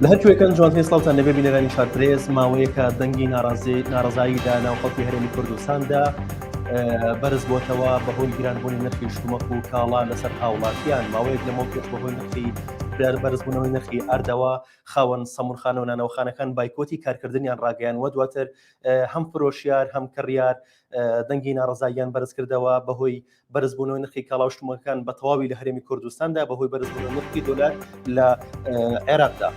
لە هەر کوێکەن جوانترین سڵاوتان لەبێ بینەرانی شارپرێس ماوەیەکە دەنگی ناڕزاییدا ناو خەڵکی هەرێمی کوردستاندا بەرز بۆتەوە بەهۆی گرانبوونی نرخی شتومەک و کاڵا لەسەر هاوڵاتیان ماوەیەک لەمەوە پێش بەهۆی نرخی بەرزبوونەوەی نرخی ئەردەوە خاوەن سەمونخانە و نانەوەخانەکان بایکۆتی کارکردنیان ڕاگەیانوە دواتر هەم فرۆشیار هەم کڕیار دەنگی ناڕزاییان بەرز کردەوە بەهۆی بەرزبوونەوەی نرخی کاڵا و شتومەکان بە تەواوی لە هەرێمی کوردستاندا بەهۆی بەرزبوونەوەی نرخی دۆلار لە عێراقدا.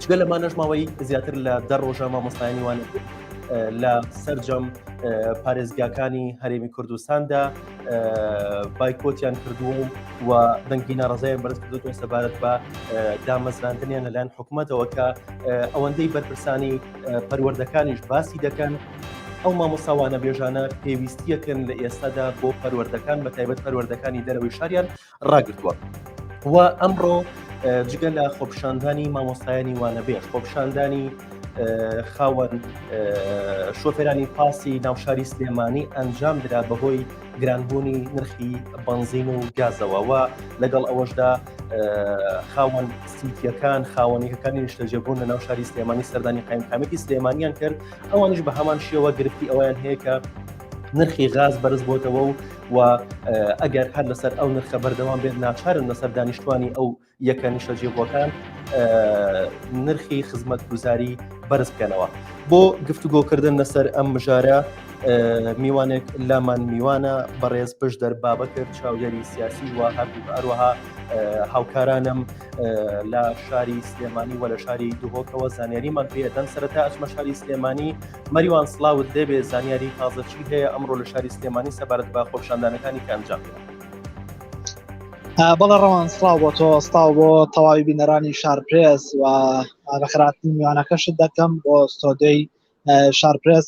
چگە لەمانەش ماوەی زیاتر لە 10 ڕۆژە مامۆستایانی وانە لە سەرجەم پارێزگاکانی هەرێمی کوردستاندا بایکۆتیان کردووە و دەنگی ناڕزاییان بەرز کردووە سەبارەت بە دامەزراندنیان لەلایەن حکوومەتەوە کە ئەوەندەی بەرپرسانی پەروەردەکانیش باسی دەکەن ئەو مامۆستاوانە بێژانە پێویستیەکەن لە ئێستادا بۆ پەروەردەکان بە تایبەت پەروەردەکانی دەرەوەی شاریان ڕاگرتووە و ئەمڕۆ جگە لە خۆپشاندانی مامۆستایانی وانەبێش خۆپشاندانی خاوەن شۆفێرانی پاسی ناوشاری سلێمانی ئەنجام درا بەهۆی گرانبوونی نرخی بەنزین و گازەوە و لەگەڵ ئەوەشدا خاوەن سیتیەکان خاوەنیەکانی نیشتەجێبوون لە ناوشاری سلێمانی سەردانی قایمقامەتی سلێمانیان کرد ئەوانش بە هەمان شێوە گرفتی ئەویان هەیە کە نرخی غاز بەرز بۆتەوە و ئەگەر هەر لەسەر ئەو نرخە بەردەوام بێت ناچارن لەسەر دانیشتوانی ئەو یەکە نیشتەجێبووەکان نرخی خزمەتگوزاری بەرز بکەنەوە. بۆ گفتوگۆکردن لەسەر ئەم مژارە میوانێک لامان میوانە بەڕێز پشت دەربابە کرد چاودێری سیاسی و هەروەها هاوکارانم لە شاری سلێمانی و لە شاری دوهۆکەوە زانیاریمان پێدەن. سەرەتا ئەچمە شاری سلێمانی مەریوان سڵاوت دەبێ زانیاری تازەچی هەیە ئەمڕۆ لە شاری سلێمانی سەبارەت بە خۆپشاندانەکانی کە ئەنجام بدەن. بەڵێ ڕەوان سڵاو بۆ تۆ سڵاو بۆ تەواوی بینەرانی شارپرێس و بەخراتی میوانەکەشت دەکەم بۆ ستۆدیۆی شارپرێس.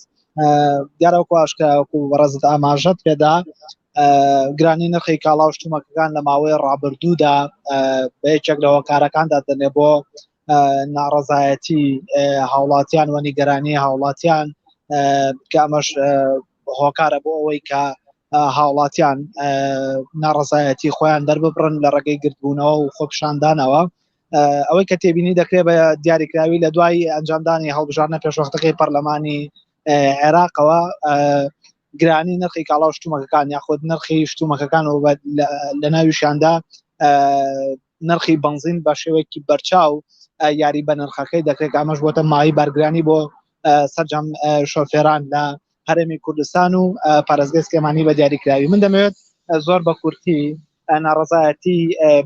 دیارەوەکو ئاشکراوەکو بەڕێزت ئاماژەت پێدا گرانی نرخی کاڵا و شتومەکەکان لە ماوەی ڕابردوودا بە یەکێک لە هۆکارەکاندا دەنێ بۆ ناڕەزایەتی هاوڵاتیان و نیگەرانی هاوڵاتیان کە ئەمەش هۆکارە بۆ ئەوەی کە هاوڵاتیان ناڕەزایەتی خۆیان دەرببڕن لە ڕێگەی گرتبوونەوە و خۆپشاندانەوە. ئەوەی کە تێبینی دەکرێت بە دیاریکراوی لە دوای ئەنجامدانی هەڵبژارنە پێشوەختەکەی پەرلەمانی عێراقەوە گرانی نرخی کاڵا و شتومەکەکان یاخود نرخی شتومەکەکان و لە ناویشیاندا نرخی بنزین بە شێوەیەکی بەرچاو یاری بە نرخەکەی دەکرێت ئەمەش بۆتە مای بەرگرانی بۆ سەرجەم شۆفێران لە هەرێمی کوردستان و پارێزگای سلێمانی بە دیاریکراوی. من دەمەوێت زۆر بە کورتی ناڕەزایەتی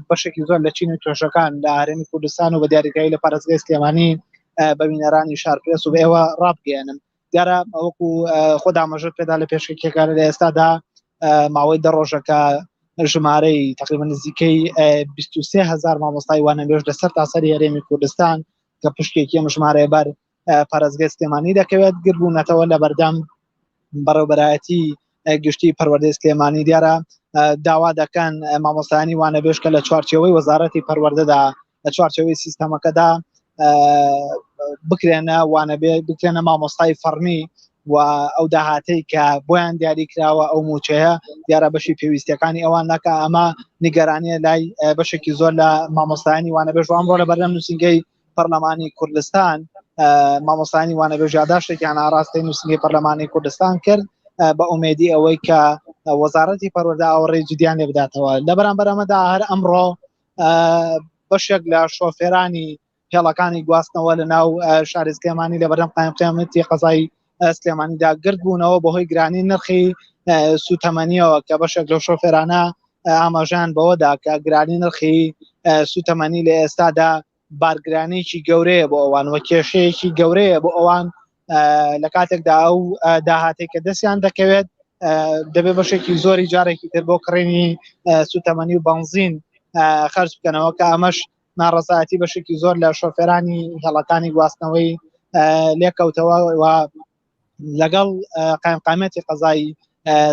بەشێکی زۆر لە چین و توێژەکان لە هەرێمی کوردستان و بە دیاریکراوی لە پارێزگای سلێمانی بە بینەرانی شارپرێس و بە ئێوە ڕابگەێنم. دیارە ئەوەکو خۆ دامەژت پێدا لە پێشێکەکان لە ئێستادا ماوەی 10 ڕۆژەکە ژمارەی تقریبا نزیکەی 23,000 مامۆستای وانەبێژ لەسەر تاسەری هەرێمی کوردستان کە پشتێکی ئەم ژمارەیە بەر پارێزگای سلێمانی دەکەوێت گربوونەتەوە لە بەردەم بەڕێوەبەرایەتی گشتی پەروەردەی سلێمانی. دیارە داوا دەکەن مامۆستایانی وانەبێژ کە لە چوارچێوەی وەزارەتی پەروەردەدا لە چوارچێوەی سیستەمەکەدا بکرێنە وانەبێ بکرێنە مامۆستای فەرمی و ئەو داهاتەی کە بۆیان دیاری کراوە ئەو موچەیە دیارە بەشی پێویستیەکانی ئەوان نەکە. ئەمە نیگەرانیە لای بەشێکی زۆر لە مامۆستایانی وانەبێژ و ئەمڕۆ لە بەردەم نووسینگەی پەرلەمانی کوردستان مامۆستایانی وانەبێژ یادداشتێکیان ئاراستەی نووسینگەی پەرلەمانی کوردستان کرد بە ئومێدی ئەوەی کە وەزارەتی پەروەردە ئاوەڕێی جدیان لێ بداتەوە. لە بەرامبەر ئەمەدا هەر ئەمڕۆ بەشێک لە شۆفێرانی پێڵەکانی گواستنەوە لە ناو شاری سلێمانی لە بەردەم قایمقامەتی قەزای سلێمانیدا گرت بوونەوە بەهۆی گرانی نرخی سوتەمەنیەوە کە بەشێک لە شۆفێرانە ئاماژیان بەوەدا کە گرانی نرخی سوتەمەنی لە ئێستادا بارگرانێکی گەورەیە بۆ ئەوان وە کێشەیەکی گەورەیە بۆ ئەوان لە کاتێکدا ئەو داهاتێک کە دەستیان دەکەوێت دەبێت بەشێکی زۆری جارێکی تر بۆ کڕینی سوتەمەنی و بنزین خەرج بکەنەوە کە ئەمەش ناڕەزایەتی بەشێکی زۆر لە شۆفێرانی هێڵەکانی گواستنەوەی لێکەوتەوە و لەگەڵ قایمقامەتی قەزای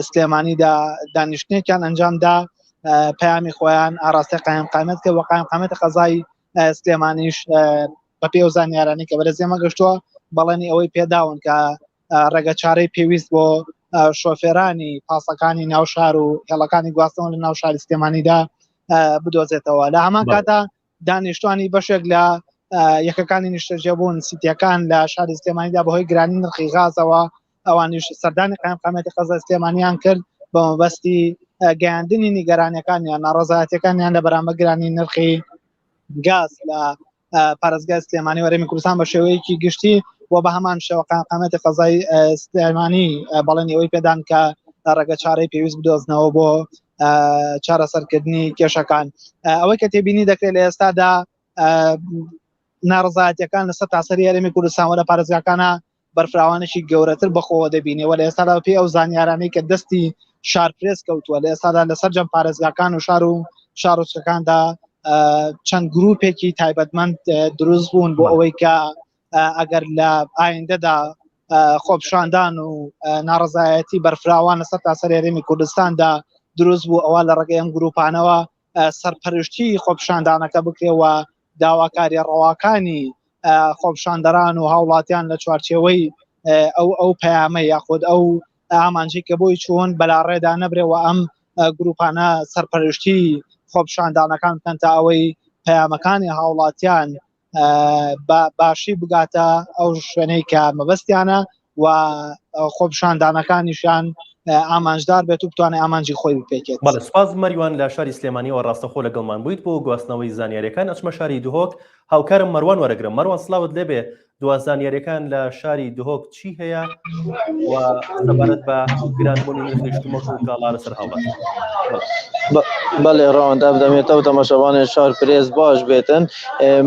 سلێمانیدا دانیشتنێکیان ئەنجامدا پەیامی خۆیان ئاراستەی قایمقامەت کە وە قایمقامەتی قەزای سلێمانیش بە پێ و زانیارانی کە بەرەزێمە گەشتووە بەڵێنی ئەوەی پێداون کە ڕێگە چارەی پێویست بۆ شۆفێرانی پاسەکانی ناوشار و هێڵەکانی گواستنەوە لە ناو شاری سلێمانیدا بدۆزێتەوە. لە هەمان کاتا دانیشتوانی بەشێک لە یەکەکانی نیشتەجێبوون سیتیەکان لە شاری سلێمانیدا بەهۆی گرانی نرخی غازەوە ئەوانیش سەردانی قیامقامەتی قەزای سلێمانیان کرد بە مەبەستی گەیاندنی نیگەرانیەکانیان ناڕەزایەتیەکانیان لە بەرامبەر گرانی نرخی گاز لە پارێزگای سلێمانی وەرەمی کوردستان بە شێوەیەکی گشتی و بە هەمان شێوە قیامقامەتی قەزای سلێمانی بەڵێنی ئەوەی پێدان کە ڕێگە چارەی پێویست بدۆزنەوە بۆ چارەسەرکردنی کێشەکان. ئەوەی کە تێبینی دەکرێت لە ئێستادا ناڕزایەتیەکان لەسەر تاسەری هەرێمی کوردستان وە لە پارێزگاکانە بەرفراوانێکی گەورەتر بەخۆوە دەبینێ و لە ئێستادا پێی ئەو زانیارانەی کە دەستی شارپرێس کەوتووە لە ئێستادا لەسەر جەم پارێزگاکان و شارۆچەکاندا چەند گروپێکی تایبەتمەند دروست بوون بۆ ئەوەی کە ئەگەر لە ئایندەدا خۆپشاندان و ناڕزایەتی بەرفراوان لەسەر تاسەری هەرێمی کوردستاندا دروست بوو ئەوە لە ڕێگەی ئەم گروپانەوە سەرپەرشتی خۆپشاندانەکە بکرێەوە داواکاری ڕەواکانی خۆپشاندەران و هاوڵاتیان لە چوارچێوەی ئەو پەیامە یاخود ئەو ئامانجی کە بۆی چوون بەلاڕێدا نەبرێەوە ئەم گروپانە سەرپەرشتی خۆپشاندانەکان بکەن تا ئەوەی پەیامەکانی هاوڵاتیان باشی بگاتە ئەو شوێنەی کە مەبەستیانە و خۆپشاندانەکانیشان ئامانجدار بێت و بتوانێت ئامانجی خۆی بپێکێت. بەڵێ سپاس مەریوان لە شاری سلێمانیەوە ڕاستەخۆ لەگەڵمان بوویت بۆ گواستنەوەی زانیاریەکان. ئەچمە شاری دهۆک هاوکارم مەروان وەرەگرم. مەروان سڵاوت لێبێ دوا زانیاریەکان لە شاری دهۆک چی هەیە و سەبارەت بە گرانبوونی نرخی شتومەک و کاڵا لەسەر هاوڵات؟ بەڵێ ڕەوەند دەبێتەوە تەماشەوانی شار پرێز باش بێتن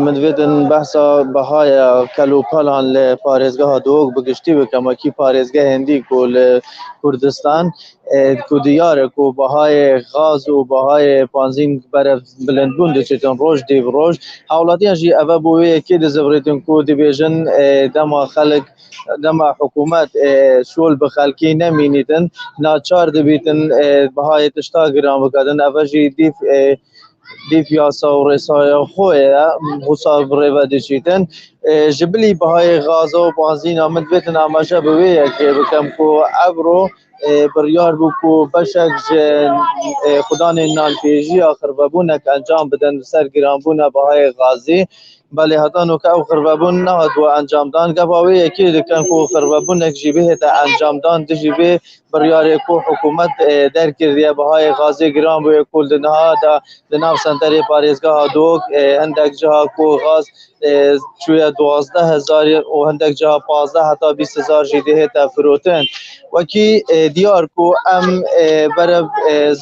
من دوێتن بەحسا بەهایە کەلوپەلان لە پارێزگەها دهۆک بگشتی بکەمەکی پارێزگە هێندی و لە کوردستان کو دیارێک و بەهای غاز و بەهای پانزین بەرە بلندبوون دەچێتن ڕۆژ دێ ڕۆژ هاوڵاتیان ژی ئەvە بۆ وەیەکی دەزەبرێتن و دەبێژن دەما خەڵک دەما حکوومەت شۆل بە خەلکی نەمینیتن ناچار دەبێتن بەهای تشتا گران بکاتن ئەvەژی دیف یاسا و ڕێسایە خۆیە حوسا بڕێوە دەچیتن ji bilî bihayê gaza û benzîna min dibêtin amaje bi wê yekê bikim ku evro biryar bû ku beşek ji xudanên nanpêjiya xirvebûnek encam bidin li ser giranbûna bihayê gazê belê hetanok ew xirvebûn nehatbû encamdan geva wê yekê dikin ku xirvebûnek jî bihête encamdan dijî vê biryarê ku hikûmet derkiriye bihayê gazê giran bûye ku li niha da li nav senterê parêzgeha dok hindek ciha ku gaz çûye 12,000 û hindek ciha 15 heta 20,000 jî dihête firotin wekî diyar ku em berev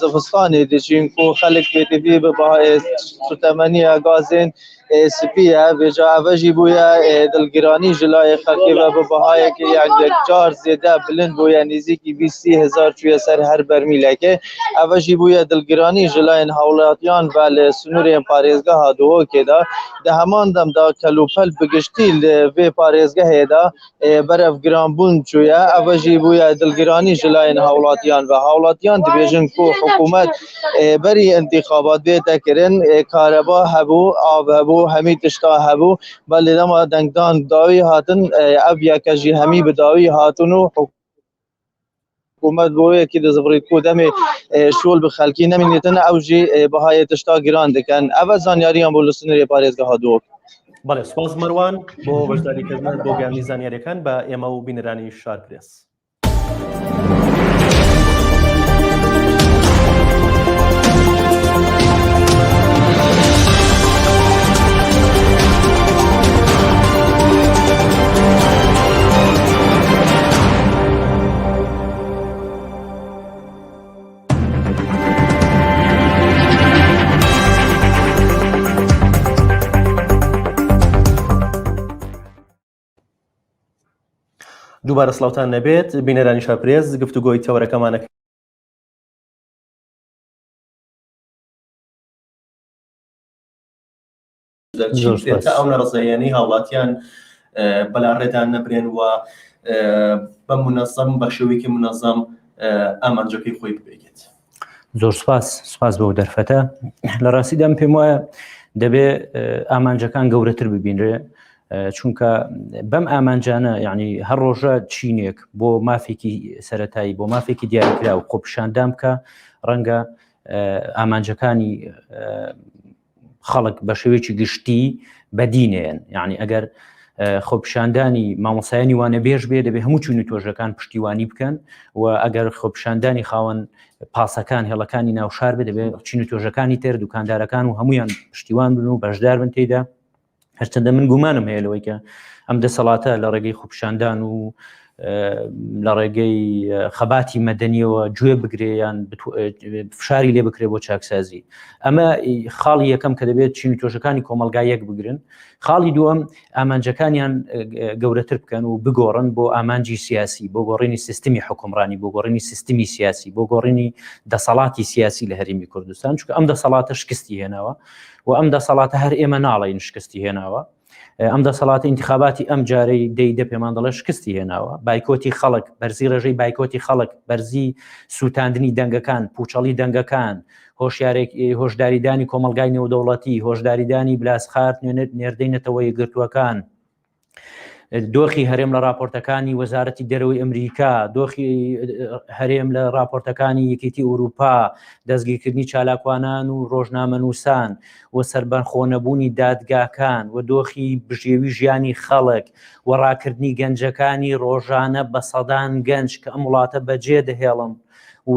zivistanê diçîn ku xelek pêtivî bi bihayê sutemeniya gazên spiye vêca ev jî bûye dilgiranî ji layê xelkê ve bi bihayekê yekcar zêde bilind bûye nêzîkî 20,000 çûye ser her bermîlekê ev jî bûye dilgiranî ji layên hawlatiyan ve li sunûrên parêzgeha Duhokê da di heman dem da kelûpel bigiştî li vê parêzgehê da berev giranbûn çûye ev jî bûye dilgiranî ji layên hawlatiyan ve hawlatiyan dibêjin ku hikûmet berî intîxabat bête kirin kareba hebû av hebû hemî tişta hebû belê dema dengdan dawî hatin ev yeke jî hemî bi dawî hatin û hikûmet bo yekî dizîvirît ku demê şol bi xelkî nemînitin ew jî bihayê tişta giran dikin ev zanyariyan bû li sunûrê parêzgeha Duhok. بەڵێ سپاس مەروان بۆ بەشداریکردن بۆ گەیاندنی زانیاریەکان بە ئێمە و بینەرانی شار پرێس. دووبارە سڵاوتان نەبێت بینەرانی شار پرێز گفتوگۆی تەوەرەکەمانە ئەو نەڕزاییانەی هاوڵاتیان بەلاڕێدان نەبرێن و بە منەزەم بە شێوەیەکی منەزەم ئامانجەکەی خۆی ببێت. زۆر سپاس بۆ دەرفەتە لە ڕاستیدام پێم وایە دەبێ ئامانجەکان گەورەتر ببینرێ چونکە بەم ئامانجانە یعنی هەر ڕۆژە چینێک بۆ مافێکی سەرەتایی بۆ مافێکی دیاریکرا و خۆپیشاندام کە ڕەنگە ئامانجەکانی خەڵک بە شێوەیەکی گشتی بەدینێن یعنی ئەگەر خۆپیشاندانی مامۆسایانی وانە بێژ بێ دەبێت هەموو چوونی تۆژەکان پشتیوانی بکەن و ئەگەر خۆپیشاندانی خاوەن پاسەکان هێڵەکانی ناوشار بێ دەبێت چین و تۆژەکانی تر دوکاندارەکان و هەمویان پشتیوان بن و بەشدار بن تێدا هەرچەندە من گومانم هەیە لەوەی کە ئەم دەسەڵاتە لە ڕێگەی خۆپیشاندان و لە ڕێگەی خەباتی مەدەنیەوە گوێ بگرێیان فشاری لێ بکرێ بۆ چاکسازی ئەمە خاڵی یەکەم کە دەبێت چین و تۆژەکانی کۆمەلگا یەک بگرن خاڵی دووەم ئامانجەکانیان گەورەتر بکەن و بگۆڕن بۆ ئامانجی سیاسی بۆ گۆڕینی سیستمی حکومڕانی بۆ گۆڕینی سیستمی سیاسی بۆ گۆڕینی دەسەڵاتی سیاسی لە هەرێمی کوردستان چونکە ئەم دەسەڵاتە شکستی هێناوە و ئەم دەسەڵاتە هەر ئێمە ناڵێن شکستی هێناوە ئەم دەسەڵاتە ئینتیخاباتی ئەم جارەی دەیدە پێمان دەڵێ شکستی هێناوە بایکۆتی خەڵک بەرزی ڕێژەی بایکۆتی خەڵک بەرزی سووتاندنی دەنگەکان پوچەڵی دەنگەکان هۆشداریدانی کۆمەلگای نێودەوڵەتی هۆشداریدانی بلاسخارد نێردەی نەتەوەی گرتووەکان دۆخی هەرێم لە راپۆرتەکانی وەزارەتی دەرەوەی ئەمریکا دۆخی هەرێم لە راپۆرتەکانی یەکێتی ئوروپا دەستگیرکردنی چالاکوانان و ڕۆژنامەنووسان و سەربەنخۆنەبوونی دادگاکان و دۆخی بژێوی ژیانی خەڵک و ڕاکردنی گەنجەکانی ڕۆژانە بە سەدان گەنج کە ئەم وڵاتە بەجێ دەهێڵم و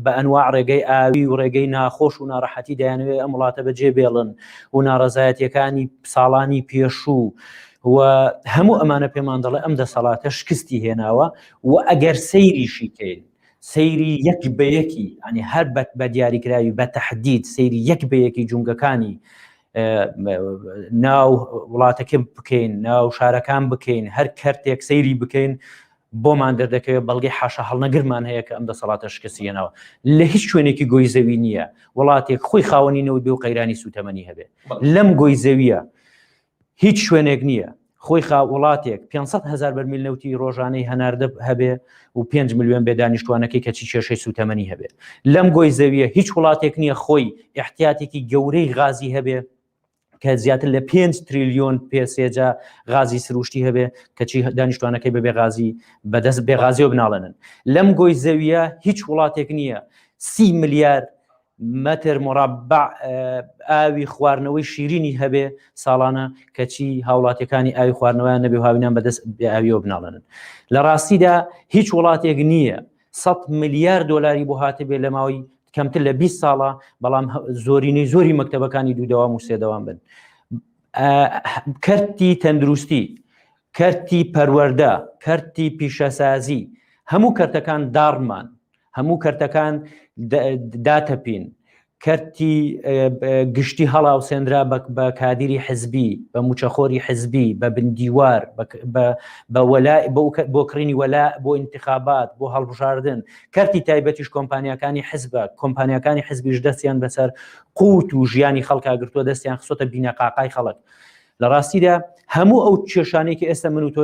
بە ئەنواع ڕێگەی ئاوی و ڕێگەی ناخۆش و ناڕەحەتی دەیانوێت ئەم وڵاتە بەجێ بێڵن و ناڕەزایەتیەکانی ساڵانی پێشوو و هەموو ئەمانە پێمان دەڵێ ئەم دەسەڵاتە شکستی هێناوە و ئەگەر سەیریشی کەین سەیری یەک بە یەکی ئەنی هەر بە دیاریکراوی بە تەحدید سەیری یەک بە یەکی جونگەکانی ناو وڵاتەکە بکەین ناو شارەکان بکەین هەر کەرتێک سەیری بکەین بۆمان دەردەکەوێت بەڵگەی حاشا هەڵنەگرمان هەیە کە ئەم دەسەڵاتە شکستی هێناوە لە هیچ شوێنێکی گۆی زەوی نییە وڵاتێک خۆی خاوەنی نەوت بێ و قەیرانی سوتەمەنی هەبێ لەم گۆی زەویە هیچ شوێنێک نییە خۆی وڵاتێک 500,000 بەرمیل نەوتی ڕۆژانەی هەناردە هەبێ و 5 ملیۆن بێدانیشتوانەکەی کەچی کێشەی سوتەمەنی هەبێ لەم گۆی زەویە هیچ وڵاتێک نییە خۆی احتیاتێکی گەورەی غازی هەبێ کە زیاتر لە 5 تریلیۆن پێسێجا غازی سروشتی هەبێ کەچی دانیشتوانەکەی بەبێ غازی بەدەست بێغازیەوە بناڵێنن لەم گۆی زەویە هیچ وڵاتێک نییە 30 ملیار مەتر مربع ئاوی خواردنەوەی شیرینی هەبێ ساڵانە کەچی هاوڵاتیەکانی ئاوی خواردنەوەیان نەبێ هاوینان بەدەست بێ ئاویەوە بناڵێنن لە ڕاستیدا هیچ وڵاتێک نییە 100 ملیار دۆلاری بۆ هاتە بێ لە ماوەی کەمتر لە 20 ساڵە بەڵام زۆری مەکتەبەکانی دوودەوام و سێدەوام بن کەرتی تەندروستی کەرتی پەروەردە کەرتی پیشەسازی هەموو کەرتەکان داڕمان هەموو کەرتەکان داتەپین کەرتی گشتی هەڵاو سێنرا بە کادیری حزبی بە موچەخۆری حزبی بە بندیوار بۆ کڕینی وەلا بۆ انتخابات بۆ هەڵبژاردن کەرتی تایبەتیش کۆمپانیەکانی حزبە کۆمپانیەکانی حزبیش دەستیان بەسەر قوت و ژیانی خەڵکا گرتووە دەستیان خسۆتە بینەقاقای خەڵک لە ڕاستیدا هەموو ئەو کێشانێکی ئێستا من و تۆ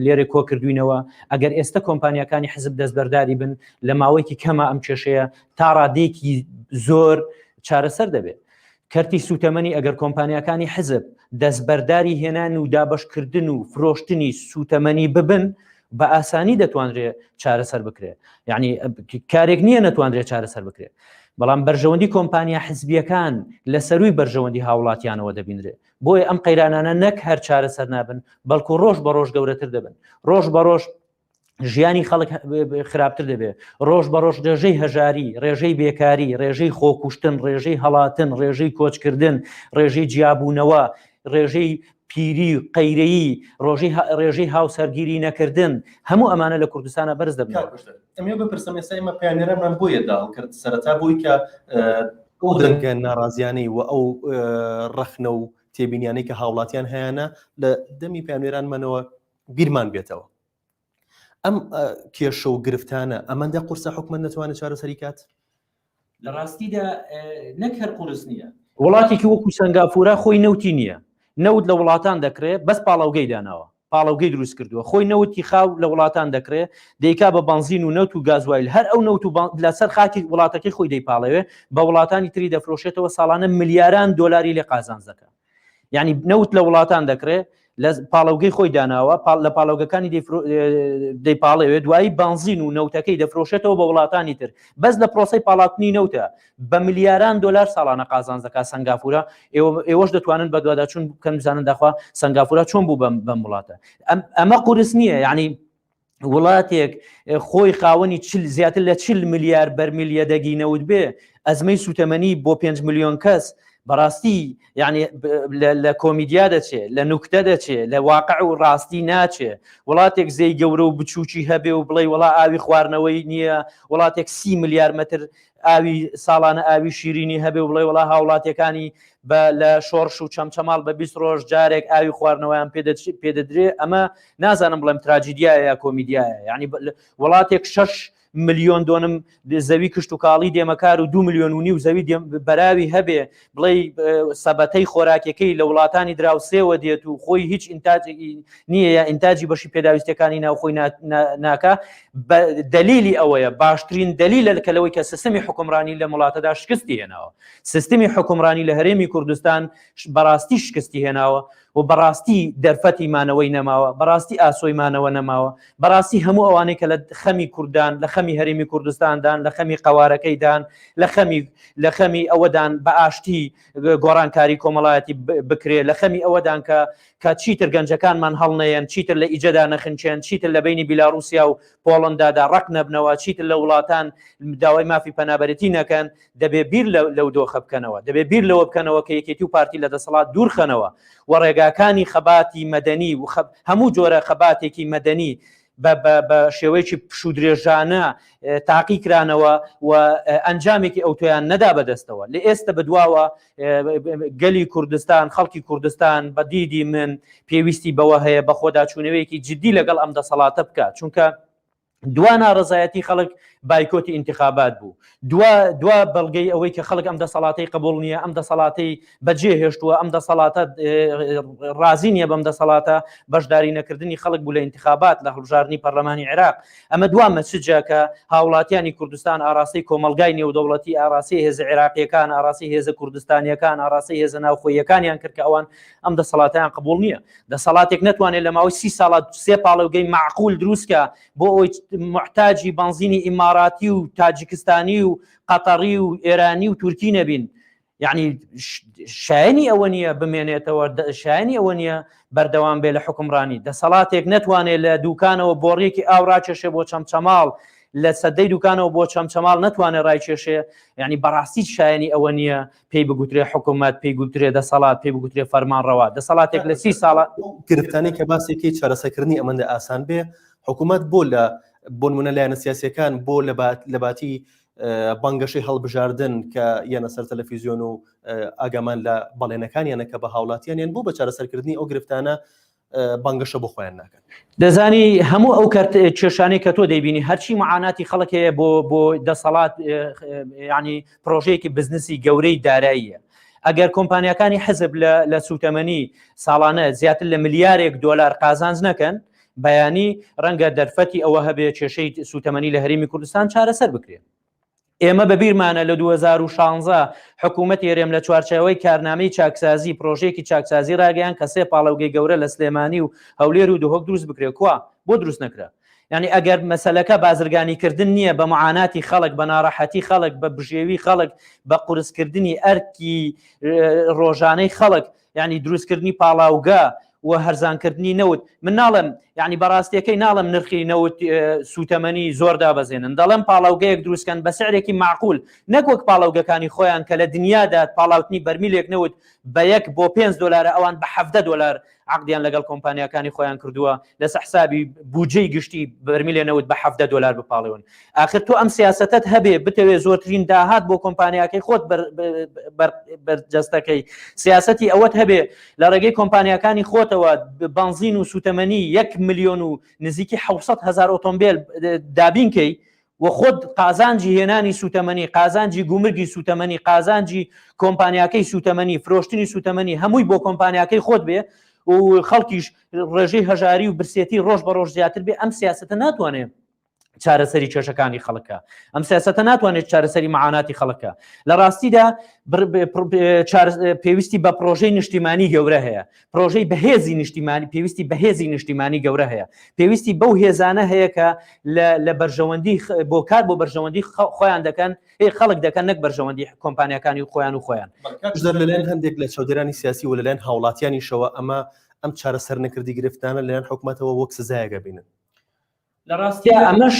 لێرە کۆ کردوینەوە ئەگەر ئێستا کۆمپانیەکانی حزب دەستبەرداری بن لە ماوەیەکی کەمە ئەم کێشەیە تا ڕادێکی زۆر چارەسەر دەبێت کەرتی سوتەمەنی ئەگەر کۆمپانیەکانی حزب دەستبەرداری هێنان و دابەشکردن و فرۆشتنی سوتەمەنی ببن بە ئاسانی دەتوانرێت چارەسەر بکرێت یعنی کارێک نییە نەتوانرێت چارەسەر بکرێت بەڵام بەرژەوەندی کۆمپانیا حزبیەکان لە سەروی بەرژەوەندی هاوڵاتیانەوە دەبینرێت بۆیە ئەم قەیرانانە نەک هەر چارەسەر نابن بەڵکو ڕۆژ بە ڕۆژ گەورەتر دەبن ڕۆژ بە ڕۆژ ژیانی خەڵک خراپتر دەبێت ڕۆژ بە ڕۆژ ڕێژەی هەژاری ڕێژەی بێکاری ڕێژەی خۆکوشتن ڕێژەی هەڵاتن ڕێژەی کۆچکردن ڕێژەی جیابوونەوە ڕێژەی پیری قەیرەیی ڕێژەی هاوسەرگیری نەکردن هەموو ئەمانە لە کوردستانە بەرز دەبن ئەمێ بپرسم ئێستا ئێمە پایانێرەمان بۆیە داڵ کرد سەرەتا بۆی کە ئەو دەنگە ناڕازیانەی و ئەو ڕەخنە و تێبینیانەی کە هاوڵاتیان هەیەە لە دەمی پایانێرانمانەوە بیرمان بێتەوە ئەم کێشە و گرفتانە ئەمەندە قورسە حکومەت نەتوانێت چارەسەری کات لە ڕاستیدا نەک هەر قورس نییە وڵاتێکی وەکو سەنگافورە خۆی نەوتی نییە نەوت لە وڵاتان دەکرێت بەس پاڵاوگەی داناوە پاڵاوگەی دروست کردووە خۆی نەوتی خاو لە وڵاتان دەکرێت دەیکا بە بنزین و نەوت و گازوایل هەر ئەو نەوت و لەسەر خاکی وڵاتەکەی خۆی دەیپاڵەوێ بە وڵاتانی تری دەفرۆشێتەوە ساڵانە ملیاران دۆلاری لێ قازانج دەکات یعنی نەوت لە وڵاتان دەکرێت لە پاڵەوگەی خۆی داناوە لە پاڵەوگەکانی دەیپاڵێوێت دوایی بنزین و نەوتەکەی دەفرۆشێتەوە بە وڵاتانی تر بەس لە پرۆسەی پاڵاتنی نەوتە بە ملیاران دلار ساڵانە قازانج دەکات سنگافورە ئێوەش دەتوانن بە دوواداچوون بکەن بزانن داخوا سنگافورە چۆن بوو بەم وڵاتە ئەمە قورس نییە یعنی وڵاتێک خۆی خاوەنی زیاتر لە 40 میلیارد بەرمیل دەگینەوت بێ ئەزمەی سوتەمەنی بۆ 5 میلیۆن کەس بەڕاستی یعنی لە کۆمیدیا دەچێت لە نوکتە دەچێت لە واقع و ڕاستی ناچێت وڵاتێک زەی گەورە و بچووکی هەبێ و بڵێ وڵا ئاوی خواردنەوەی نییە وڵاتێک 30 میلیارد مەتر ئاوی ساڵانە ئاوی شیرینی هەبێ و بڵێ وڵا هاوڵاتیەکانی لە شۆڕش و چەمچەماڵ بە 20 ڕۆژ جارێک ئاوی خواردنەوەیان پێدەدرێت ئەمە نازانم بڵێم تراجیدیایە یا کۆمیدیایە یعنی وڵاتێک 6 ملیۆن دۆنم زەوی کشت و کاڵی دێمەکار و 2 میلیۆن و نیو زەوی بەراوی هەبێ بڵێ سەبەتەی خۆراکەکەی لە وڵاتانی دراوسێوە دێت و خۆی هیچ ئینتاجی نییە یا ئینتاجی بەشی پێداویستەکانی ناوخۆی ناکە دلیلی ئەوەیە باشترین دلیلە کە لەوەی کە سیستمی حکومڕانی لە وڵاتەدا شکستی هێناوە سیستمی حکومڕانی لە هەرێمی کوردستان بەڕاستی شکستی هێناوە و بەڕاستی دەرفەتی مانەوەی نەماوە بەڕاستی ئاسۆی مانەوە نەماوە بەڕاستی هەموو ئەوانەی کە لە خەمی کوردان لە خەمی هەرێمی کوردستاندان لە خەمی قەوارەکەیدان لە خەمی ئەوەدان بە ئاشتی گۆڕانکاری کۆمەڵایەتی بکرێت لە خەمی ئەوەدان کە چیتر گەنجەکانمان هەڵنەیەن چیتر لە ئیجەدا نەخنچێن چیتر لە بینی بیلاڕوسیا و پۆڵەندادا ڕق نەبنەوە چیتر لە وڵاتان داوای مافی پەنابەرەتی نەکەن دەبێ بیر لەو دۆخە بکەنەوە دەبێ بیر لەوە بکەنەوە کە یەکێتی و پارتی لە دەسەڵات دوورخەنەوە و ڕێگاکانی خەباتی مەدەنی و هەموو جۆرە خەباتێکی مەدەنی بە شێوەیەکی پشودرێژانە تاقی کرانەوە و ئەنجامێکی ئەوتۆیان نەدا بەدەستەوە لە ئێستا بەدواوە گەلی کوردستان خەڵکی کوردستان بە دیدی من پێویستی بەوە هەیە بە خۆداچوونەوەیەکی جددی لەگەڵ ئەم دەسەڵاتە بکات چونکە دوا ناڕزایەتی خەڵک بایکۆتی انتخابات بوو دوا بەڵگەی ئەوەی کە خەڵک ئەم دەسەڵاتی قبول نییە ئەم دەسەڵاتی بەجێ هێشتووە ئەم دەسەڵاتە ڕازی نییە بەم دەسەڵاتە بەشداری نەکردنی خەڵک بوو لە انتخابات لە هەڵبژاردننی پەرلەمانی عێراق ئەمە دوا مەسجە کە هاوڵاتیانی کوردستان ئاراسی کۆمەلگای نێودەوڵەتی ئاراسی هێز عێراقیەکان ئاراسی هێز کوردستانیەکان ئاراسی هێز ناوخۆیەکانیان کرد کە ئەوان ئەم دەسەڵاتیان قبول نییە دەسەڵاتێک ناتوانێت لە ماوەی 30 ساڵ سێ پاڵەوگەی معقول دروستکە بۆ ئەوی محتاجی بنزینی ئیماراتی و تاجیکستانی و قەتەڕی و ئێرانی و تورکی نەبین یعنی شایانی ئەوە نییە بمێنێتەوە شایانی ئەوە نییە بەردەوام بێ لە حکومڕانی دەسەڵاتێک ناتوانێت لە دوکانەوە بۆڕێکی ئاو ڕاکێشێ بۆ چەمچەماڵ لە سەدەی دوکانەوە بۆ چەمچەماڵ ناتوانێت ڕایکێشێ یعنی بەڕاستی شایانی ئەوە نییە پێی بگوترێ حکوومەت پێی گوترێ دەسەڵات پێی بگوترێ فەرمانڕەوا دەسەڵاتێک لە 30 ساڵە گرفتانی کە باسێکی چارەسەرکردنی ئەمەندە ئاسان بێ حکوومەت بۆ نمونە لایەنە سیاسیەکان بۆ لەباتی بانگەشەی هەڵبژاردن کە یانە سەر تەلەڤیزیۆن و ئاگامان لە بەڵێنەکانیانە کە بە هاوڵاتیانیان بوو بە چارەسەرکردنی ئەو گرفتانە بانگەشە بۆ خۆیان ناکەن دەزانی هەموو ئەو کێشانەی کە تۆ دەیبینی هەرچی معاناتی خەڵک هەیە بۆ دەسەڵات ینی پرۆژەیەکی بزنسی گەورەی داراییە ئەگەر کۆمپانیەکانی حزب لە سوتەمەنی ساڵانە زیاتر لە ملیارێک دۆلار قازانج نەکەن بەیانی ڕەنگە دەرفەتی ئەوە هەبێ کێشەی سوتەمەنی لە هەرێمی کوردستان چارەسەر بکرێت ئێمە بەبیرمانە لە 2016 حکوومەت هێرێم لە چوارچەوەی کارنامەی چاکسازی پرۆژێکی چاکسازی ڕاگەیان کە سێ پاڵەوگەی گەورە لە سلێمانی و هەولێر و دهۆک دروست بکرێت کوا بۆ دروست نەکرا یعنی ئەگەر مەسەلەکە بازرگانیکردن نییە بە معاناتی خەڵک بە ناڕەحەتی خەڵک بە بژێوی خەڵک بە قورسکردنی ئەرکی ڕۆژانەی خەڵک یعنی دروستکردنی پاڵاوگە و هەرزانکردنی نەوت من ناڵم یعنی بەڕاستیەکەی ناڵم نرخی نەوت سوتەمەنی زۆر دابەزێنن دەڵێم پاڵاوگەیەک دروستکەن بە سعرێکی معقول نەکوەک پاڵاوگەکانی خۆیان کە لە دنیادا پاڵاوتنی بەرمیلێک نەوت بە 1 بۆ 5 دلار ئەوان بە 17 دلار عقدیان لەگەڵ کۆمپانیەکانی خۆیان کردووە لەس حسابی بودجەی گشتی بەرمیلێ نەوت بە 17 دلار بپاڵێون آخر تۆ ئەم سیاستت هەبێ بتەوێ زۆرترین داهات بۆ کۆمپانیەکەی خۆت بەرجەستەکەی سیاسەتی ئەوەت هەبێ لە ڕێگەی کۆمپانیەکانی خۆتەوە بنزین و سوتەمەنی 1 ملیۆن و نزیکی 700,000 ئۆتۆمبیل دابینکەی و خۆت قازانجی هێنانی سوتەمەنی قازانجی گومرگی سوتەمەنی قازانجی کۆمپانیەکەی سوتەمەنی فرۆشتنی سوتەمەنی هەمووی بۆ کۆمپانیەکەی خۆت بێ و خەڵکیش ڕێژەی هەژاری و برسێتی ڕۆژ بە ڕۆژ زیاتر بێ ئەم سیاستە ناتوانێت چارەسەری کێشەکانی خەڵکە ئەم سیاسەتە ناتوانێت چارەسەری معاناتی خەڵکە لە ڕاستیدا پێویستی بە پرۆژەی نیشتیمانی گەورە هەیە پرۆژەی بەهێزی نیشتیمانی پێویستی بەهێزی نیشتیمانی گەورە هەیە پێویستی بەو هێزانە هەیە کە لە بەرژەوەندی بۆ کار بۆ بەرژەوەندی خۆیان دەکەن خەڵک دەکەن نەک بەرژەوەندی کۆمپانیەکانی خۆیان و خۆیان لەلایەن هەندێک لە چاودێرانی سیاسی و لەلایەن هاوڵاتیانیشەوە ئەم چارەسەر نەکردی گرفتانە لەلایەن حکوومەتەوە وەک سزایەکە بینن لە ڕاستیە ئەمەش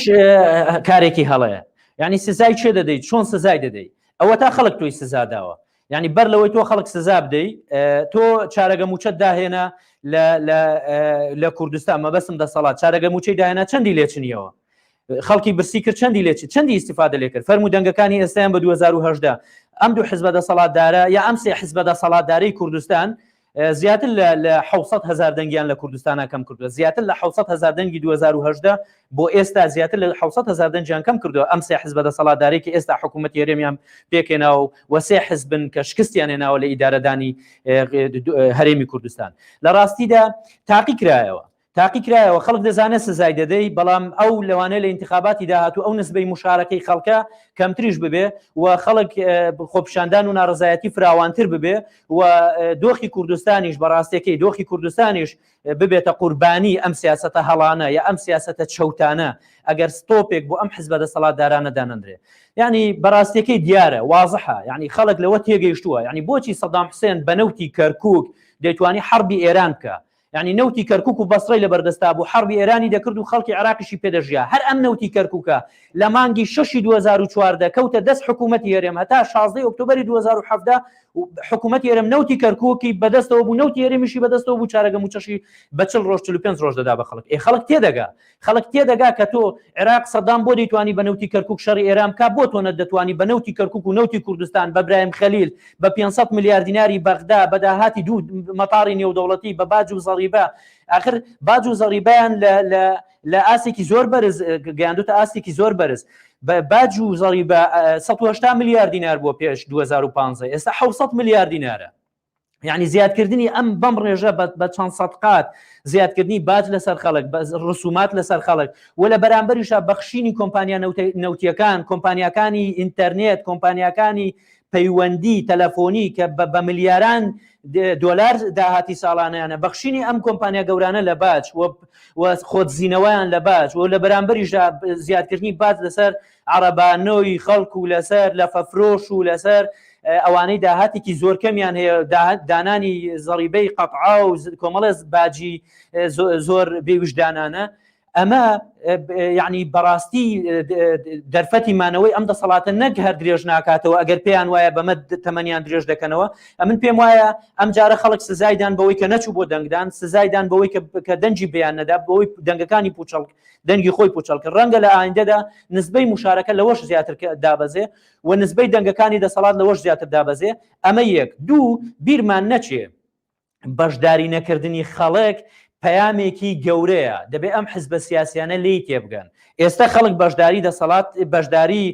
کارێکی هەڵەیە یعنی سزای چێ دەدەیت چۆن سزای دەدەیت ئەوە تا خەڵک تۆی سزا داوە یعنی بەر لەوەی تۆ خەڵک سزا بدەیت تۆ چارەگە موچەت داهێنا لە کوردستان مەبەسم دەسەڵات چارەگە موچەی داهێنا چەندی لێچنیەوە خەڵکی برسی کرد چەندی لێچ چەندی ئیستیفادە لێ کرد فەرموو دەنگەکانی ئێستایان بە 2010 ئەم دوو حیزبە دەسەڵاتدارە یا ئەم سێ حیزبە دەسەڵاتدارەی کوردستان زیاتر لە 600,000 دەنگیان لە کوردستانە کەم کردووە زیاتر لە 600,000 دەنگی 2010 بۆ ئێستا زیاتر لە 600,000 دەنگیان کەم کردووە ئەم سێ حیزبە دەسەڵاتدارێکی ئێستا حکوومەت هێرێمیان پێکێناوە و سێ حیزبن کە شکستیان هێناوە لە ئیدارەدانی هەرێمی کوردستان لە ڕاستیدا تاقی کرایەوە خەڵک دەزانێت سزای دەدەی بەڵام ئەو لەوانەیە لە انتخاباتی داهاتوو ئەو نسبەی مشارەکەی خەڵکە کەمتریش ببێ و خەڵک خۆپیشاندان و ناڕزایەتی فراوانتر ببێ و دۆخی کوردستانیش بەڕاستیەکەی دۆخی کوردستانیش ببێتە قوربانی ئەم سیاسەتە هەڵانە یا ئەم سیاسەتە چەوتانە ئەگەر ستۆپێک بۆ ئەم حیزبە دەسەڵاتدارانە دانەندرێ یعنی بەڕاستیەکەی دیارە وازحە یعنی خەڵک لەوە تێگەیشتووە یعنی بۆچی سەدام حوسێن بە نەوتی کەرکووک دەیتوانی حربی ئێران بکە یعنی نەوتی کەرکووک و بەسڕەی لە بەردەستا بوو حربی ئێرانی دەکرد و خەڵکی عێراقیشی پێدەژیا هەر ئەم نەوتی کەرکووکە لە مانگی 6 2014 کەوتە دەست حکوومەتی هێرێم هەتا 16 ئۆکتۆبەری 2017 حکوومەتی هێرێم نەوتی کەرکووکی بەدەستەوە بوو نەوتی هێرێمیشی بەدەستەوە بوو چارەگە موچەشی بە 40 ڕۆژ 45 ڕۆژ دەدا بە خەڵک خەڵک تێدەگا کە تۆ عێراق سەدام بۆ دەیتوانی بە نەوتی کەرکووک شەڕی ئێران کا بۆ تۆ نەدەتوانی بە نەوتی کەرکووک و نەوتی کوردستان بە برایم خەلیل بە 500 میلیارد دیناری بەغدا بە داهاتی دوو مەتاڕی نێودەوڵەتی بە باج و زەڕیبە آخر باج و زەڕیبەیان لە ئاسێکی زۆر بەرز گەیاندوتە ئاسێکی زۆر بەرز باج و زەڕیبە 180 میلیارد دینار بۆ پێش 2015 ئێستا 600 میلیارد دینارە یعنی زیادکردنی ئەم بەم ڕێژە بە چەند سەد قات زیادکردنی باج لەسەر خەڵک ڕسومات لەسەر خەڵک و لە بەرامبەریشە بەخشینی کۆمپانیا نەوتیەکان کۆمپانیەکانی ئینتەرنێت کۆمپانیەکانی پەیوەندی تەلەفۆنی کە بە ملیاران دۆلار داهاتی ساڵانیانە بەخشینی ئەم کۆمپانیا گەورانە لە باج و خۆتزیینەوەیان لە باج و لە بەرامبەریش زیادکردنی باج لەسەر عەرەبانەوەی خەڵک و لەسەر لە فەفرۆش و لەسەر ئەوانەی داهاتێکی زۆر کەمیان هەیە دانانی زەڕیبەی قەتعا و کۆمەڵە باجی زۆر بێویژدانانە ئەمە یعنی بەڕاستی دەرفەتی مانەوەی ئەم دەسەڵاتە نەک هەر درێژ ناکاتەوە ئەگەر پێیان وایە بەمە تەمەنیان درێژ دەکەنەوە ئەمن پێم وایە ئەم جارە خەڵک سزایدان بەوەی کە نەچوو بۆ دەنگدان سزایدان بەوەی کە دەنجی بیان نەدا بەوەی دەنگەکانی پوچەڵک دەنگی خۆی پوچەڵکە ڕەنگە لە ئایندەدا نسبەی مشارەکە لەوەش زیاتر دابەزێ و نسبەی دەنگەکانی دەسەڵات لەوەش زیاتر دابەزێ ئەمە یەک دوو بیرمان نەچێ بەشداری نەکردنی خەڵک پەیامێکی گەورەیە دەبێت ئەم حیزبە سیاسیانە لی تێبگەن ئێستا خەڵک بەشداری دەسەڵات بەشداری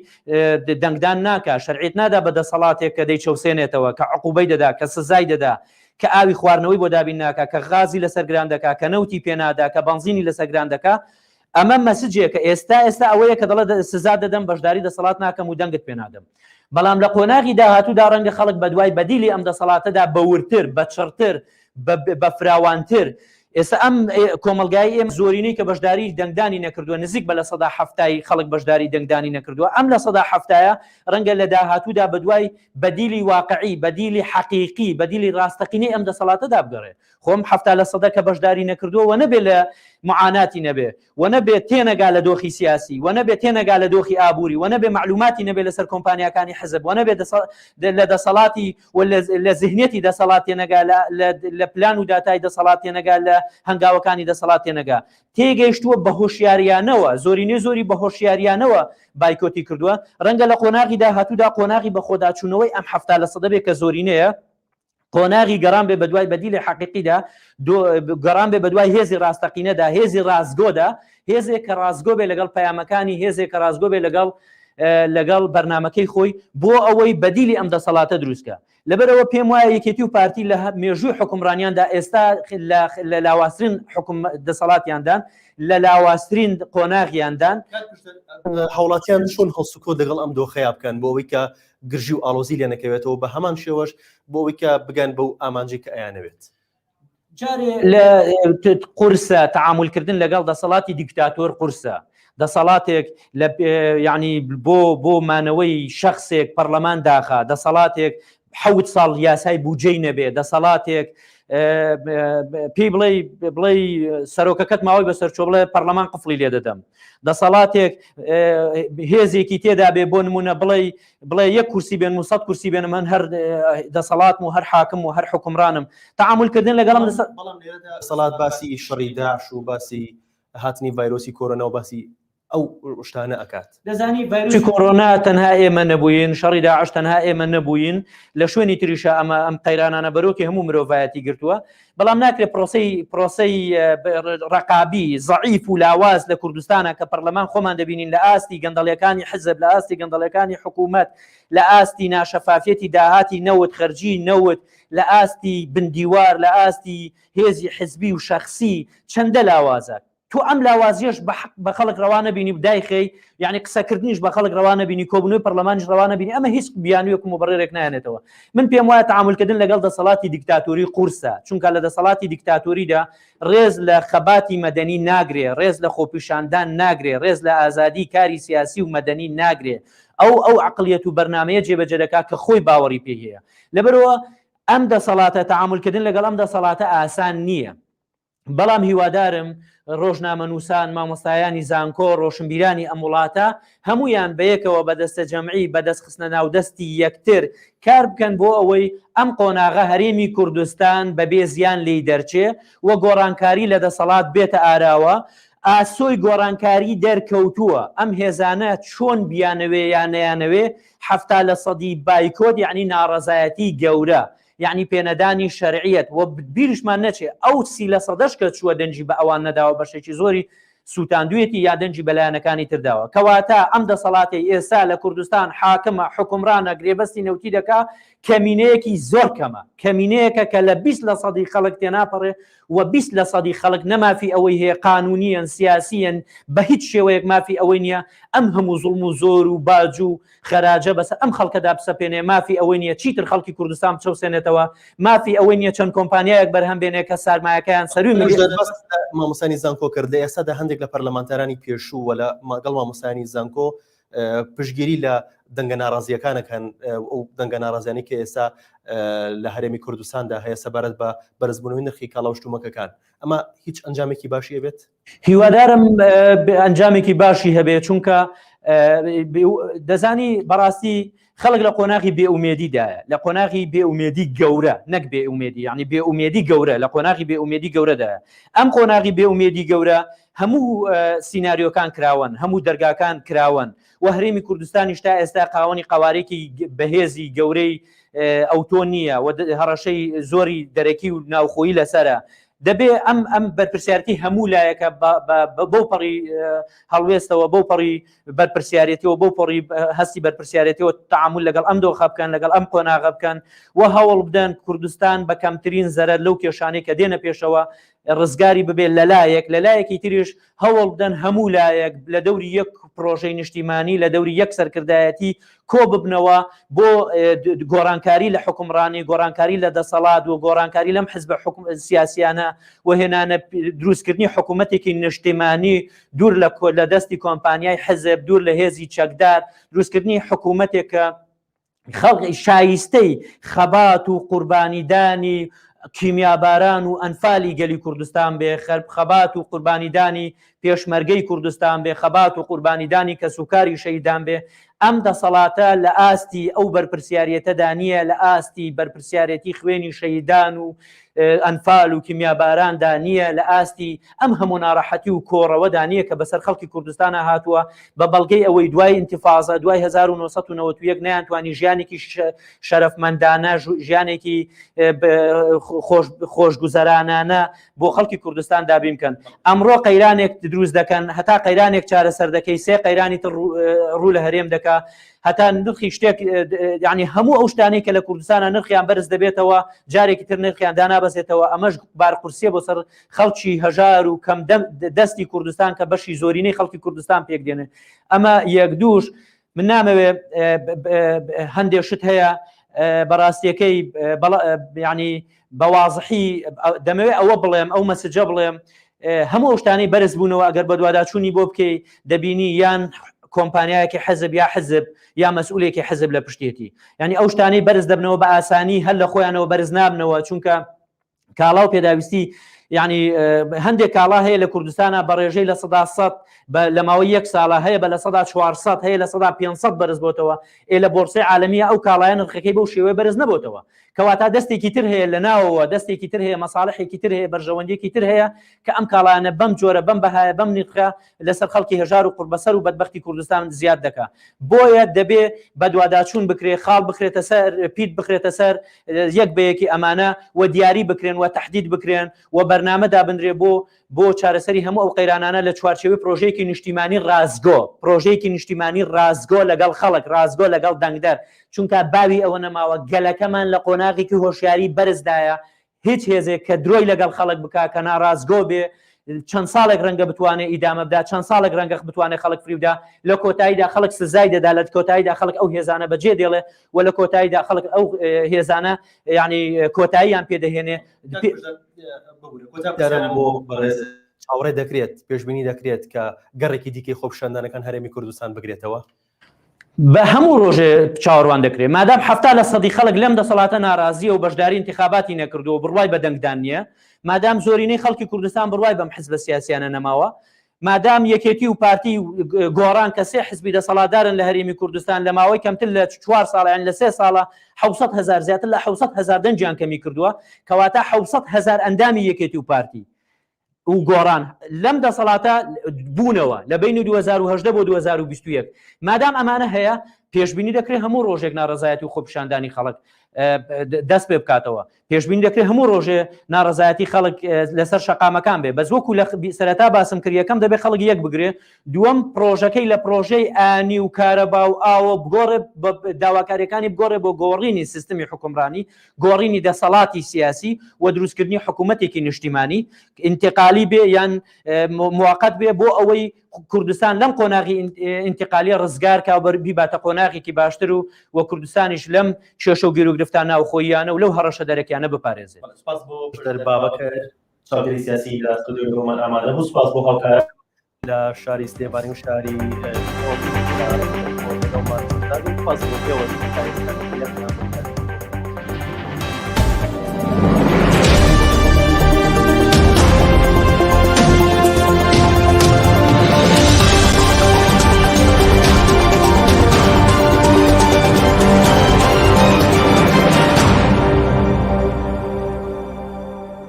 دەنگدان ناکە شەرعیت نادا بە دەسەڵاتێک کە دەیچەوسێنێتەوە کە عقوبەی دەدا کە سزای دەدا کە ئاوی خواردنەوەی بۆ دابین ناکە کە غازی لەسەر گران دەکا کە نەوتی پێنادا کە بەنزینی لەسەر گران دەکا ئەمە مەسجێکە ئێستا ئەوەیە کە دەڵێ سزا دەدەم بەشداری دەسەڵات ناکەم و دەنگت پێنادەم بەڵام لە قۆناغی داهاتوودا ڕەنگە خەڵک بە دوای بەدیلی ئەم دەسەڵاتەدا بەورتر بە چڕتر بە فراوانتر ئێستا ئەم کۆمەلگای ئێمە زۆرینەی کە بەشداری دەنگدانی نەکردووە نزیک بە لە 170 خەڵک بەشداری دەنگدانی نەکردووە ئەم لە 170 ڕەنگە لە داهاتوودا بەدوای بەدیلی واقعی بەدیلی حەقیقی بەدیلی ڕاستەقینەی ئەم دەسەڵاتەدا بگەڕێ خۆم 70% کە بەشداری نەکردووە و نەبێ لە معاناتی نەبێ و نەبێ تێنەگا لە دۆخی سیاسی و نەبێ تێنەگا لە دۆخی ئابووری و نەبێ معلوماتی نەبێ لەسەر کۆمپانیەکانی حزب و نەبێ لە دەسەڵاتی و لە ذهنیەتی دەسەڵات تێنەگا لە پلان و داتای دەسەڵات تێنەگا لە هەنگاوەکانی دەسەڵات تێنەگا تێگەیشتووە بە هۆشیاریانەوە زۆری بە هۆشیاریانەوە بایکۆتی کردووە ڕەنگە لە قۆناغی داهاتوودا قۆناغی بە خۆداچوونەوەی ئەم 70% بێ کە زۆرینەیە قۆناغی گەڕان بێ بەدوای بەدیلی حەقیقیدا گەڕان بێ بەدوای هێزی ڕاستەقینەدا هێزی ڕازگۆدا هێزێک کە ڕازگۆ بێ لەگەڵ پەیامەکانی هێزێک کە ڕازگۆ بێ لەگەڵ لەگەڵ بەرنامەکەی خۆی بۆ ئەوەی بەدیلی ئەم دەسەڵاتە دروستکە. لەبەرەوە پێم وایە یەکێتی و پارتی لە مێژووی حکومڕانیاندا ئێستا لە لاواسترین دەسەڵاتیاندان لە لاواسترین قۆناغیاندان هاوڵاتیان چۆن هەڵسوکۆ دەگەڵ ئەم دۆخەیە بکەن بۆ ئەوەی کە گرژی و ئاڵۆزی لێ نەکەوێتەوە بە هەمان شێوەش بۆ ئەوەی کە بگەن بەو ئامانجی کە ئەیانەوێت. جارێ لە قورسە تعاملکردن لەگەڵ دەسەڵاتی دیکتاتۆر قورسە. دەسەڵاتێک یعنی بۆ مانەوەی شخصێک پەرلەمان داخە، دەسەڵاتێک 7 ساڵ یاسای بودجەی نەبێ، دەسەڵاتێک پێی بڵێ سەرۆکەکەت ماوەی بەسەرچۆ بڵێ پەرلەمان قفڵی لێ دەدەم، دەسەڵاتێک هێزێکی تێدا بێ بۆ نمونە بڵێ 1 کورسی بێن و 100 کورسی بێن من هەر دەسەڵاتم و هەر حاکم و هەر حکومڕانم تعاملکردن لەگەڵم دەسەڵات باسی شەڕی داعش و باسی هاتنی ڤایرۆسی کۆرۆنا و باسی ئەو شتانە ئەکات. دەزانی ڤایرۆسی کۆرۆنا تەنها ئێمە نەبووین، شەڕی داعش تەنها ئێمە نەبووین، لە شوێنی تریشە ئەم قەیرانانە بەرۆکی هەموو مرۆڤایەتی گرتووە، بەڵام ناکرێت پرۆسەی ڕقابی زەعیف و لاواز لە کوردستانە کە پەرلەمان خۆمان دەبینین لە ئاستی گەندەڵیەکانی حزب، لە ئاستی گەندەڵیەکانی حکوومەت، لە ئاستی ناشەفافێتی داهاتی نەوت خەرجی نەوت، لە ئاستی بندیوار، لە ئاستی هێزی حزبی و شەخصی چەندە لاوازە. تو ئەم لاوازیەش بە خەڵک ڕەوانە بینی بدایخی یعنی قسەکردنیش بە خەڵک ڕەوانە بینی، کۆبنەوەی پەرلەمانیش ڕەوانە بینی، ئەمە هیچ بیانویەک و بەڕێرێک نایەنێتەوە. من پێم وایە تعاملکردن لەگەڵ دەسەڵاتی دیکتاتۆری قورسە، چونکە لە دەسەڵاتی دیکتاتۆریدا ڕێز لە خەباتی مەدەنی ناگرێ، ڕێز لە خۆپیشاندان ناگرێ، ڕێز لە ئازادی کاری سیاسی و مەدەنی ناگرێ، ئەو عەقڵیەت و بەرنامەیە جێبەجێ دەکات کە خۆی باوەڕی پێ هەیە. لەبەرەوە ئەم دەسەڵاتە تعاملکردن لەگەڵ ئەم دەسەڵاتە ئاسان نییە، بەڵام هیوادارم ڕۆژنامەنووسان، مامۆستایانی زانکۆ، ڕۆشنبیرانی ئەم وڵاتە هەمویان بەیەکەوە بەدەستە جەمعی بەدەستخستنە ناودەستی یەکتر کار بکەن بۆ ئەوەی ئەم قۆناغە هەرێمی کوردستان بەبێ زیان لێی دەرچێ و گۆڕانکاری لە دەسەڵات بێتە ئاراوە. ئاسۆی گۆڕانکاری دەرکەوتووە، ئەم هێزانە چۆن بیانەوێ یان نەیانەوێ 70% بایکۆت یعنی ناڕەزایەتی گەورە، یعنی پێنەدانی شەرعیەت و بیرشمان نەچێ ئەو 30% کە چووە دەنجی بە ئەوان نەداوە بەشێکی زۆری سووتاندوێتی یا دەنجی بەلایەنەکانی ترداوە، کەواتە ئەم دەسەڵاتی ئێستا لە کوردستان حاکمە، حکومڕانە، گرێبەستی نەوتی دەکا، کەمینەیەکی زۆر کەمە، کەمینەیەکە کە لە 20% خەڵک تێناپەڕێ و 20% خەڵک نەمافی ئەوەی هەیە، قانونیەن سیاسیەن بە هیچ شێوەیەک مافی ئەوەی نییە ئەم هەموو زوڵم و زۆر و باج و خەراجە بەسەر ئەم خەڵکەدا بسەپێنێ، مافی ئەوەی نییە چیتر خەڵکی کوردستان بچەوسێنێتەوە، مافی ئەوەی نییە چەند کۆمپانیایەک بەرهەم بێنێ کە سارمایەکەیان سەروی مامۆستانی زانکۆ کردە. ئێستادا هەندێک لە پەرلەمانتارانی پێشوو و لە ماگەڵ مامۆستانی زانکۆ پشتگیری لە دەنگە ناڕازیەکانەکەن، ئەو دەنگە ناڕازیانی کە ئێستا لە هەرێمی کوردستاندا هەیە سەبارەت بە بەرزبوونەوەی نرخی کاڵا و شتومەکەکان. ئەمە هیچ ئەنجامێکی باشی هەبێت؟ هیوادارم ئەنجامێکی باشی هەبێت، چونکە دەزانی بەڕاستی خەڵک لە قۆناغی بێئومێدیدایە، لە قۆناغی بێئومێدی گەورە، نەک بێئومێدی، یعنی بێئومێدی گەورە، لە قۆناغی بێئومێدی گەورەدایە. ئەم قۆناغی بێئومێدی گەورە هەموو سیناریۆکان کراون، هەموو دەرگاکان کراون و هەرێمی کوردستانیش تا ئێستا قاوەنی قوارێکی بەهێزی گەورەی ئەوتۆ نییە و هەڕەشەی زۆری دەرەکی و ناوخۆیی لەسەرە. دەبێ ئەم بەرپرسیارەتی هەموو لایەکە بۆ پەڕی هەڵوێستەوە، بۆ پەڕی بەرپرسیارەتیەوە، بۆ پەڕی هەستی بەرپرسیارەتیەوە تعامل لەگەڵ ئەم دۆخە بکەن، لەگەڵ ئەم قۆناغە بکەن و هەوڵ بدەن کوردستان بە کەمترین زەرەر لەو کێشانەی کە دێنە پێشەوە ڕزگاری ببێت لەلایەکی تریش هەوڵ بدەن هەموو لایەک لە دەوری یەک پرۆژەی نیشتیمانی، لە دەوری یەک سەرکردایەتی کۆ ببنەوە بۆ گۆڕانکاری لە حکومڕانی، گۆڕانکاری لە دەسەڵات و گۆڕانکاری لەم حزبە سیاسیانە و هێنانە دروستکردنی حکوومەتێکی نیشتیمانی دوور لە دەستی کۆمپانیای حزب، دوور لە هێزی چەکدار، دروستکردنی حکوومەتێکە خەڵکی شایستەی خەبات و قوربانیدانی کیمیاباران و ئەنفالی گەلی کوردستان بێ، خەبات و قوربانیدانی پێشمەرگەی کوردستان بێ، خەبات و قوربانیدانی کەسوکاری شەیدان بێ. ئەم دەسەڵاتە لە ئاستی ئەو بەرپرسیارەتەدا نییە، لە ئاستی بەرپرسیارەتی خوێنی شەیدان و ئەنفال و کیمیاباراندا نییە لە ئاستی ئەم هەموو ناڕەحەتی و کۆڕەوەدا نییە کە بەسەر خەڵکی کوردستانە هاتووە بە بەڵگەی ئەوەی دوای ئینتیفاضە دوای 1991 نەیانتوانی ژیانێکی شەرەفمەندانە ژیانێکی خۆشگوزەرانانە بۆ خەڵکی کوردستان دابین بکەن. ئەمڕۆ قەیرانێک دروست دەکەن هەتا قەیرانێک چارەسەر دەکەی سێ قەیرانی تر ڕوو لە هەرێم دەکا هەتا نرخی شتێک یعنی هەموو ئەو شتانەی کە لە کوردستانە نرخیان بەرز دەبێتەوە جارێکی تر نرخیان دانابەزێتەوە ئەمەش بارقورسیە بۆ سەر خەڵکی هەژار و کەم دەستی کوردستان کە بەشی زۆرینەی خەڵکی کوردستان پێک دێنێ. ئەمە یەک دووش من نامەوێ هەندێک شت هەیە بەڕاستیەکەی ینی بەوازحی دەمەوێت ئەوە بڵێم ئەو مەسجە بڵێم هەموو ئەو شتانەی بەرز بوونەوە ئەگەر بە دوواداچوونی بۆ بکەی دەبینی یان کۆمپانیایەکی حەزب یا حزب یا مەسئولێکی حزب لە پشتێتی ینی ئەو شتانەی بەرز دەبنەوە بە ئاسانی هەر لە خۆیانەوە بەرز نابنەوە چونکە کاڵا و پێداویستی ینی هەندێک کاڵا هەیە لە کوردستانە بە ڕێژەی لە 100 لە ماوەی 1 ساڵە هەیە بە لە 400 هەیە لە 500 بەرز بۆتەوە لە بۆرسەی عالەمیە ئەو کاڵایە نرخەکەی بەو شێوەیە بەرز نەبووتەوە کەواتە دەستێکی تر هەیە لە ناوەوە دەستێکی تر هەیە مەساڵحێکی تر هەیە بەرژەوەندێکی تر هەیە کە ئەم کاڵانە بەم جۆرە بەم بەهایە بەم نرخە لەسەر خەڵکی هەژار و قوربەسەر و بەدبەختی کوردستان زیاد دەکات بۆیە دەبێ بە دوواداچوون بکرێ خاڵ بخرێتە سەر پیت بخرێتە سەر یەک بەیەکی ئەمانە و دیاری بکرێن و تەحدید بکرێن و بەرنامە دابنرێ بۆ چارەسەری هەموو ئەو قەیرانانە لە چوارچێوەی پرۆژەیەکی نیشتیمانی پرۆژەیەکی نیشتیمانی ڕازگۆ لەگەڵ خەڵک ڕازگۆ لەگەڵ دەنگدەر چونکە باوی ئەوە نەماوە گەلەکەمان لە قۆناغێکی هۆشیاری بەرزدایە هیچ هێزێک کە درۆی لەگەڵ خەڵک بکات کە ناڕازگۆ بێ چەند ساڵێک ڕەنگە بتوانێت ئیدامە بدا چەند ساڵێک ڕەنگە بتوانێت خەڵک فریودا لە کۆتاییدا خەڵک سزای دەدا لە کۆتاییدا خەڵک ئەو هێزانە بەجێ دێڵێ و لە کۆتاییدا خەڵک ئەو هێزانە ینی کۆتاییان پێدەهێنێ چاوەڕێ دەکرێت پێشبینی دەکرێت کە گەڕێکی دیکەی خۆپیشاندانەکان هەرێمی کوردستان بگرێتەوە بە هەموو ڕۆژێ چاوەڕوان دەکرێت مادام 70% خەڵک لەم دەسەڵاتە ناڕازیە و بەشداری انتخاباتی نەکردووە بڕوای بە دەنگدان نییە مادام زۆرینەی خەڵکی کوردستان بڕوای بەم حزبە سیاسیانە نەماوە مادام یەکێتی و پارتی گۆڕان کە سێ حزبی دەسەڵاتدارن لە هەرێمی کوردستان لە ماوەی کەمتر لە 4 ساڵیان لە 3 ساڵە 700,000 زیاتر لە 700,000 دەنجیان کەمی کردووە کەواتە 700,000 ئەندامی یەکێتی و پارتی و گۆڕان لەم دەسەڵاتە بوونەوە لە بین 2010 بۆ 2021 مادام ئەمانە هەیە پێشبینی دەکرێت هەموو ڕۆژێک ناڕزایەتی و خۆپیشاندانی خەڵک دەست پێ بکاتەوە پێشبینی دەکرێت هەموو ڕۆژێ ناڕزایەتی خەڵک لەسەر شەقامەکان بێ بەس وەکو لە سەرەتا باسم کردیەکەم دەبێت خەڵک یەک بگرێ دووەم پرۆژەکەی لە پرۆژەی ئانی و کارەبا و ئاوە بگۆڕێ داواکاریەکانی بگۆڕێ بۆ گۆڕینی سیستمی حکومڕانی گۆڕینی دەسەڵاتی سیاسی و دروستکردنی حکوومەتێکی نیشتیمانی انتقالی بێ یان موقت بێ بۆ ئەوەی کوردستان لەم قۆناغی انتقالی ڕزگار کا بیباتە قۆناغێکی باشتر و کوردستانیش لەم کێشە و گیرۆگرفتان ناوخۆییانە و لەو هەڕەشە دەرەکیانە بپارێزێت چاودێری سیاسی لە ستودیۆی گۆڕمان ئامادە بوو سپاس بۆ هاوکار لە شاری سلێمانی و شاری